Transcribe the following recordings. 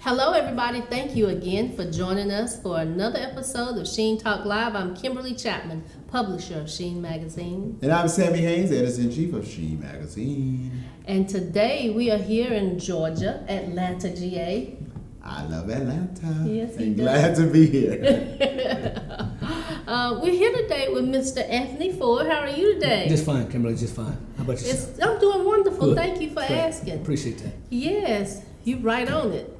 Hello, everybody. Thank you again for joining us for another episode of Sheen Talk Live. I'm Kimberly Chapman, publisher of Sheen Magazine. And I'm Sammi Haynes, editor-in-chief of Sheen Magazine. And today we are here in Georgia, Atlanta, GA. I love Atlanta. Yes, he and does. glad to be here. We're here today with Mr. Anthony Ford. How are you today? Just fine, Kimberly, just fine. How about yourself? I'm doing wonderful. Good. Thank you for Great. asking. Appreciate that. Yes, you right on it.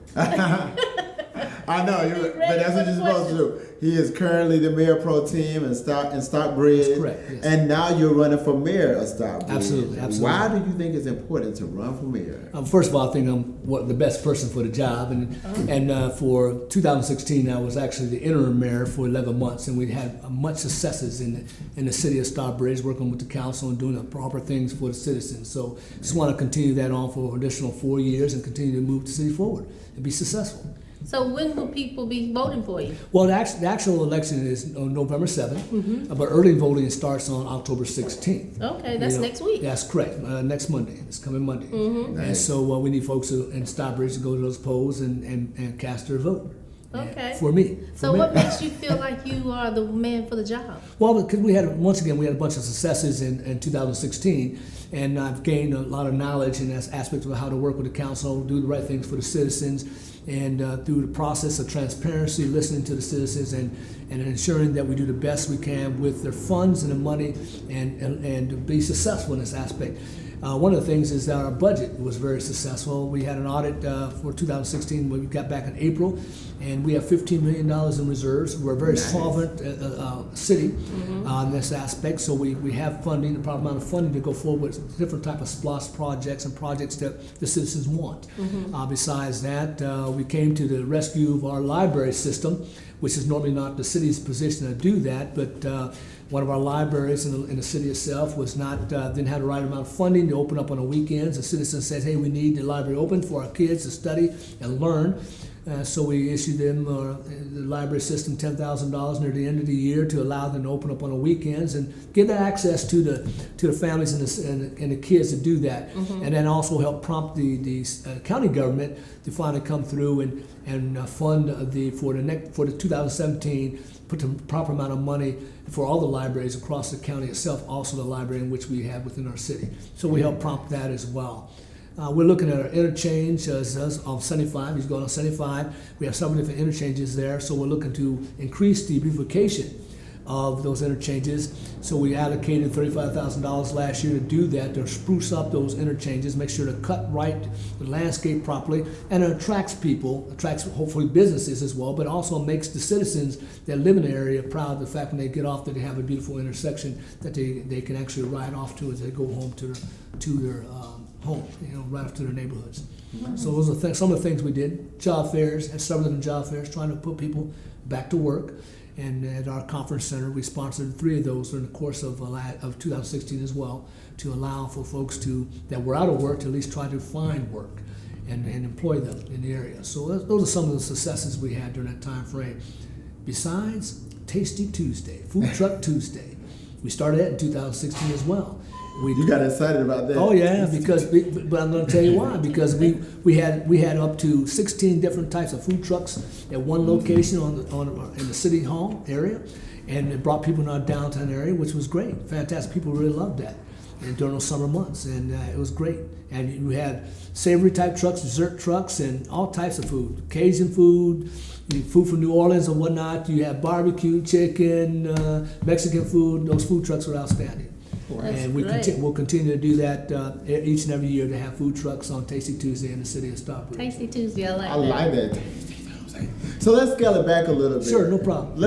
I know, but ready that's for what the you're supposed to do. He is currently the mayor pro tem in Stockbridge. That's correct, yes. And now you're running for mayor of Stockbridge. Absolutely. Why do you think it's important to run for mayor? First of all, I think I'm the best person for the job. And for 2016, I was actually the interim mayor for 11 months. And we had much successes in the city of Stockbridge, working with the council and doing the proper things for the citizens. So just want to continue that on for an additional 4 years and continue to move the city forward and be successful. So when will people be voting for you? Well, the actual election is on November 7th, but early voting starts on October 16th. Okay, that's next week. That's correct. Next Monday. It's coming Monday. And Nice. so we need folks in Stockbridge to go to those polls and cast their vote. Okay. For me. So what makes you feel like you are the man for the job? Well, because we had a bunch of successes in 2016, and I've gained a lot of knowledge in this aspect of how to work with the council, do the right things for the citizens, and through the process of transparency, listening to the citizens and ensuring that we do the best we can with their funds and the money and to be successful in this aspect. One of the things is that our budget was very successful. We had an audit for 2016 when we got back in April, and we have $15 million in reserves. We're a very solvent city in this aspect, so we have funding, the proper amount of funding to go forward with different type of SPLOST projects and projects that the citizens want. Besides that, we came to the rescue of our library system, which is normally not the city's position to do that, but one of our libraries in the city itself was didn't have the right amount of funding to open up on the weekends. The citizen says, hey, we need the library open for our kids to study and learn. So we issued them, the library system, $10,000 near the end of the year to allow them to open up on the weekends and give that access to the families and the kids to do that. And then also help prompt the county government to finally come through and fund for the 2017, put the proper amount of money for all the libraries across the county itself, also the library in which we have within our city. So we help prompt that as well. We're looking at our interchange on 75. He's going on 75. We have several different interchanges there, so we're looking to increase the beautification of those interchanges. So we allocated $35,000 last year to do that, to spruce up those interchanges, make sure to cut right, the landscape properly, and it attracts people, attracts hopefully businesses as well, but also makes the citizens that live in the area proud of the fact when they get off that they have a beautiful intersection that they can actually ride off to as they go home to their home, right up to their neighborhoods. So those are some of the things we did. Job fairs, had several different job fairs, trying to put people back to work. And at our conference center, we sponsored 3 of those during the course of 2016 as well, to allow for folks that were out of work to at least try to find work and employ them in the area. So those are some of the successes we had during that time frame. Besides Tasty Tuesday, Food Truck Tuesday, we started that in 2016 as well. You got excited about that? Oh yeah, but I'm going to tell you why. Because we had up to 16 different types of food trucks at one location in the city hall area, and it brought people in our downtown area, which was great, fantastic. People really loved that, and during those summer months, and it was great. And we had savory type trucks, dessert trucks, and all types of food, Cajun food, food from New Orleans and whatnot. You have barbecue, chicken, Mexican food. Those food trucks were outstanding. And we'll continue to do that each and every year, to have food trucks on Tasty Tuesday in the city of Stockbridge. Tasty Tuesday, I I like that. So let's scale it back a little bit. Sure, no problem.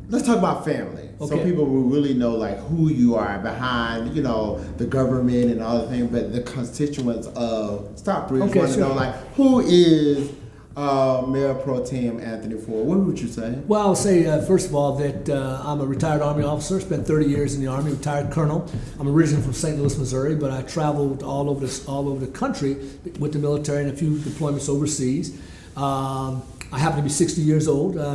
Let's talk about family. Okay. So people will really know like who you are behind, the government and all the things, but the constituents of Stockbridge want to know like who is Mayor Pro Tem Anthony Ford. What would you say? Well, I'll say first of all that I'm a retired Army officer. Spent 30 years in the Army. Retired colonel. I'm originally from St. Louis, Missouri, but I traveled all over the country with the military and a few deployments overseas. I happen to be 60 years old. My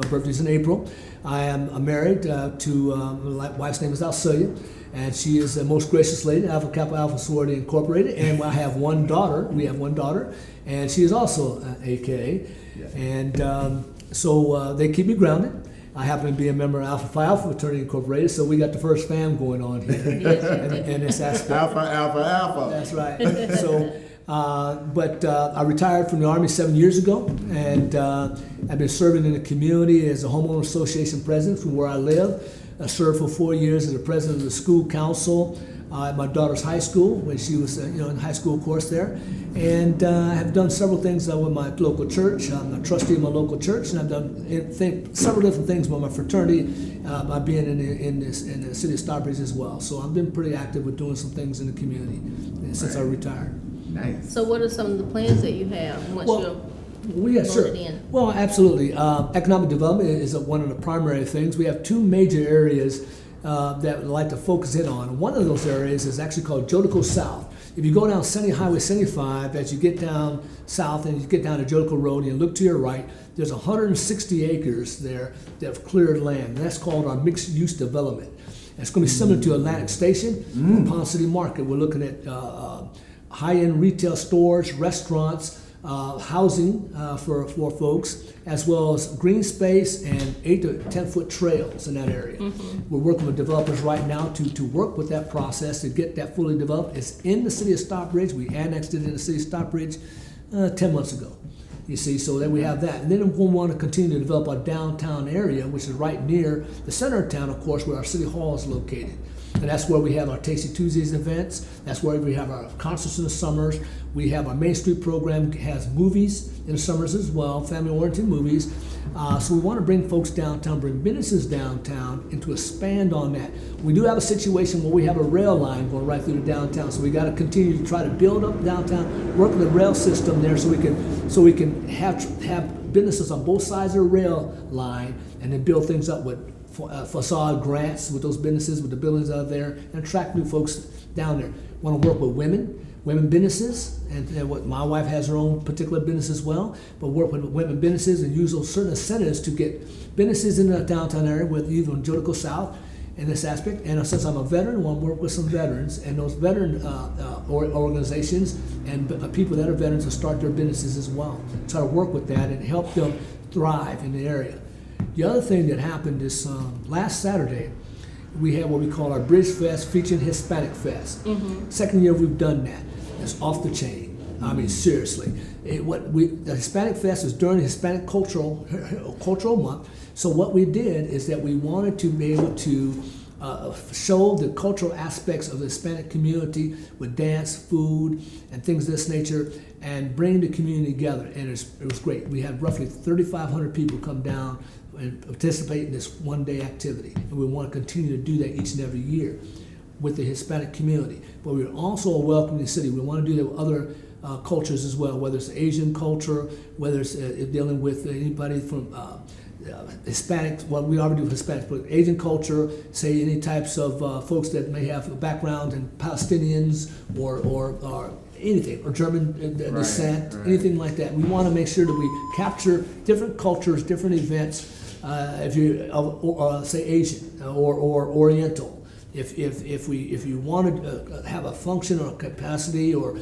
birthday's in April. I am married to my wife's name is Alcelia, and she is the most gracious lady, Alpha Kappa Alpha Sorority Incorporated, and I have one daughter. We have one daughter, and she is also an AKA, and so they keep me grounded. I happen to be a member of Alpha Phi Alpha Fraternity Incorporated, so we got the first fam going on here in this aspect. Alpha, Alpha, Alpha. That's right. So, but I retired from the Army 7 years ago, and I've been serving in the community as a homeowner association president from where I live. I served for 4 years as the president of the school council at my daughter's high school when she was, in high school course there, and I have done several things with my local church. I'm a trustee of my local church, and I've done several different things with my fraternity by being in the city of Stockbridge as well. So I've been pretty active with doing some things in the community since I retired. Nice. So what are some of the plans that you have once you're Sure. voted in? Well, absolutely. Economic development is one of the primary things. We have two major areas that we'd like to focus in on. One of those areas is actually called Jodico South. If you go down Highway 75, as you get down south and you get down to Jodico Road and you look to your right, there's 160 acres there that have cleared land. And that's called our mixed-use development. And it's going to be similar to Atlantic Station or Pond City Market. We're looking at high-end retail stores, restaurants, housing for folks, as well as green space and 8 to 10 foot trails in that area. We're working with developers right now to work with that process to get that fully developed. It's in the city of Stockbridge. We annexed it in the city of Stockbridge 10 months ago. You see, so then we have that. And then we'll want to continue to develop our downtown area, which is right near the center of town, of course, where our city hall is located. And that's where we have our Tasty Tuesdays events. That's where we have our concerts in the summers. We have our Main Street program, has movies in the summers as well, family-oriented movies. So we want to bring folks downtown, bring businesses downtown, and to expand on that. We do have a situation where we have a rail line going right through the downtown, so we got to continue to try to build up downtown, work with the rail system there, so we can have businesses on both sides of the rail line, and then build things up with facade grants with those businesses, with the buildings out there, and attract new folks down there. Want to work with women businesses, and what my wife has her own particular business as well, but work with women businesses and use those certain incentives to get businesses in the downtown area with either in Jodico South in this aspect. And since I'm a veteran, I want to work with some veterans and those veteran organizations and people that are veterans to start their businesses as well. Try to work with that and help them thrive in the area. The other thing that happened is last Saturday, we had what we call our Bridge Fest featuring Hispanic Fest. Second year we've done that. It's off the chain. I mean, seriously. The Hispanic Fest is during the Hispanic Cultural Month. So what we did is that we wanted to be able to show the cultural aspects of the Hispanic community with dance, food, and things of this nature, and bring the community together. And it was great. We had roughly 3,500 people come down and participate in this one-day activity. And we want to continue to do that each and every year with the Hispanic community. But we're also welcoming the city. We want to do that with other cultures as well, whether it's Asian culture, whether it's dealing with anybody from Hispanics. Well, we already do Hispanics, but Asian culture, say any types of folks that may have a background in Palestinians or anything, or German descent, anything like that. We want to make sure that we capture different cultures, different events. If you say Asian or Oriental. If you want to have a function or a capacity or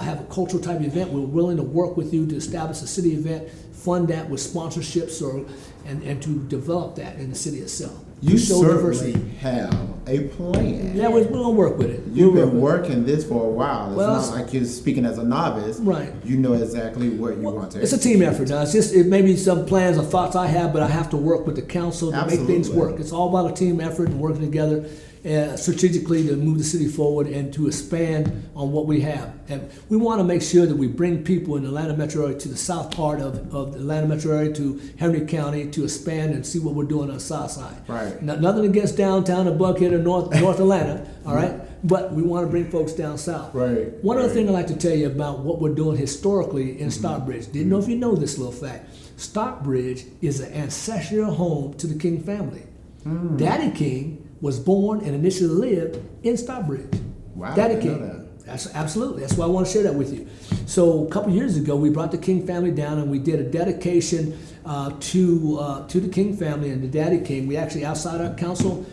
have a cultural type event, we're willing to work with you to establish a city event, fund that with sponsorships and to develop that in the city itself. You certainly have a plan. Yeah, we're going to work with it. You've been working this for a while. It's Well, not like you're speaking as a novice. Right. You know exactly what you want to. It's a team effort. Now, it may be some plans or thoughts I have, but I have to work with the council to make things work. It's all about a team effort and working together strategically to move the city forward and to expand on what we have. And we want to make sure that we bring people in the Atlanta metro area to the south part of the Atlanta metro area, to Henry County, to expand and see what we're doing on the south side. Right. Nothing against downtown or Buckhead or North Atlanta, all right? But we want to bring folks down south. Right. One other thing I'd like to tell you about what we're doing historically in Stockbridge. Didn't know if you know this little fact. Stockbridge is an ancestral home to the King family. Daddy King was born and initially lived in Stockbridge. Wow, Daddy I didn't know King. that. That's absolutely. That's why I want to share that with you. So a couple years ago, we brought the King family down and we did a dedication to the King family and the Daddy King. We actually outside our council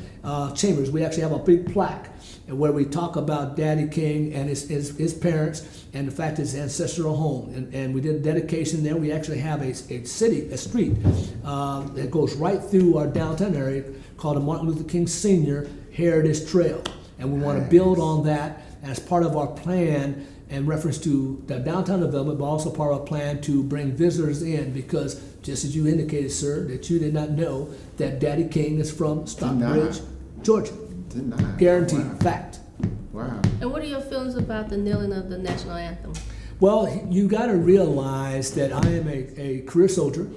chambers, we actually have a big plaque where we talk about Daddy King and his parents and the fact his ancestral home. And we did a dedication there. We actually have a street that goes right through our downtown area called the Martin Luther King Sr. Heritage Trail. And we want to build on that as part of our plan in reference to the downtown development, but also part of our plan to bring visitors in, because just as you indicated, sir, that you did not know that Daddy King is from Stockbridge, Georgia. Guaranteed. Wow. Fact. Wow. And what are your feelings about the kneeling of the national anthem? Well, you got to realize that I am a career soldier.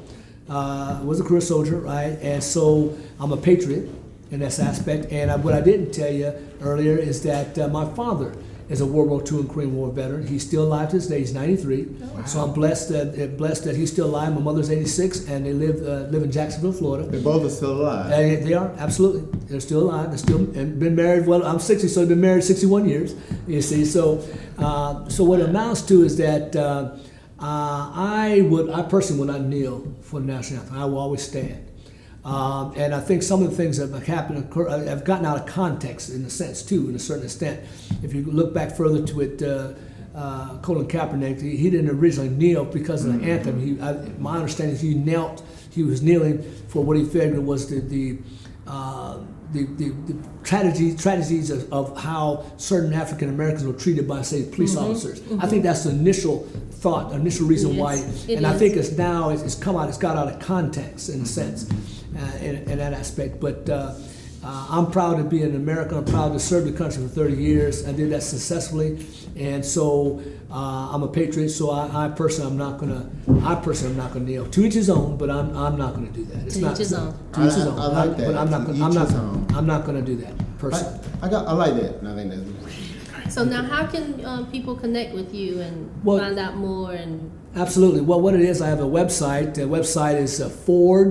Was a career soldier, right? And so I'm a patriot in this aspect. And what I didn't tell you earlier is that my father is a World War II and Korean War veteran. He's still alive to this day. He's 93. Wow. So I'm blessed that he's still alive. My mother's 86, and they live in Jacksonville, Florida. They both are still alive. They are, absolutely. They're still alive. They're still and been married. Well, I'm 60, so they've been married 61 years. You see, so what it amounts to is that I personally would not kneel for the national anthem. I will always stand. And I think some of the things that have happened have gotten out of context in a sense too, in a certain extent. If you look back further to it, Colin Kaepernick, he didn't originally kneel because of the anthem. My understanding is he was kneeling for what he figured was the tragedies of how certain African Americans were treated by, say, police officers. I think that's the initial initial reason why, and I think it's got out of context in a sense, in that aspect. But I'm proud to be an American. I'm proud to serve the country for 30 years. I did that successfully, and so I'm a patriot. So I personally am not gonna kneel. To each his own, but I'm not gonna do that. It's To each his own. To each his own. I like that. But I'm not gonna do that personally. I like that. And I think that's really great. So now how can people connect with you and find out more? And Absolutely. Well, what it is, I have a website. The website is F-O-R,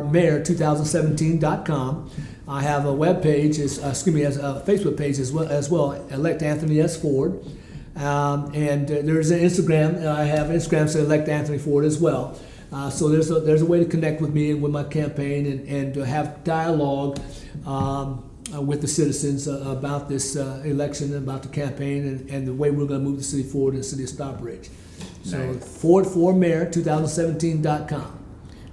mayor2017.com. I have a web page, as a Facebook page as well, Elect Anthony S. Ford. And there's an Instagram. I have Instagram, so Elect Anthony Ford as well. So there's a way to connect with me and with my campaign and to have dialogue with the citizens about this election, about the campaign, and the way we're going to move the city forward in the city of Stockbridge. So Nice. Ford4mayor2017.com.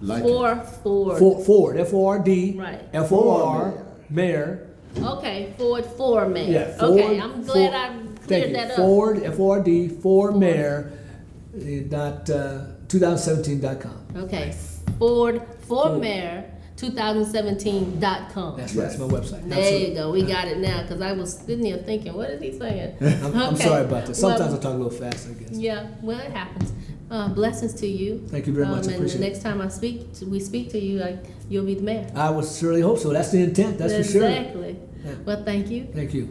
Like Ford. Ford, F-O-R-D, Right. F-O-R, mayor. Okay, Ford for mayor. Yeah, Ford, okay, I'm glad I cleared that up. Ford, F-O-R-D, for mayor, 2017.com. Okay, Ford for mayor 2017.com. That's right, that's my website. There Absolutely. you go. We got it now because I was sitting there thinking, what is he saying? I'm Okay. sorry about that. Sometimes Well, I talk a little fast, I guess. Yeah, well, it happens. Blessings to you. Thank you very much. I And appreciate the it. next time we speak to you, you'll be the mayor. I would surely hope so. That's the intent. That's for sure. Exactly. Yeah. Well, thank you. Thank you.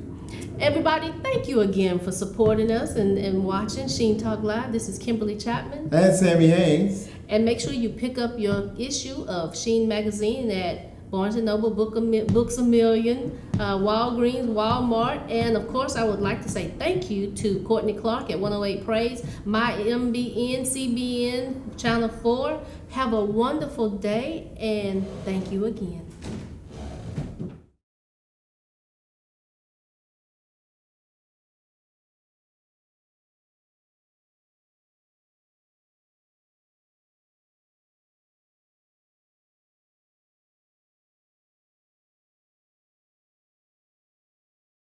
Everybody, thank you again for supporting us and watching Sheen Talk Live. This is Kimberly Chapman. And Sammi Haynes. And make sure you pick up your issue of Sheen Magazine at Barnes & Noble, Books A Million, Walgreens, Walmart, and of course I would like to say thank you to Courtney Clark at 108 Praise, my MBN, CBN, Channel 4. Have a wonderful day, and thank you again.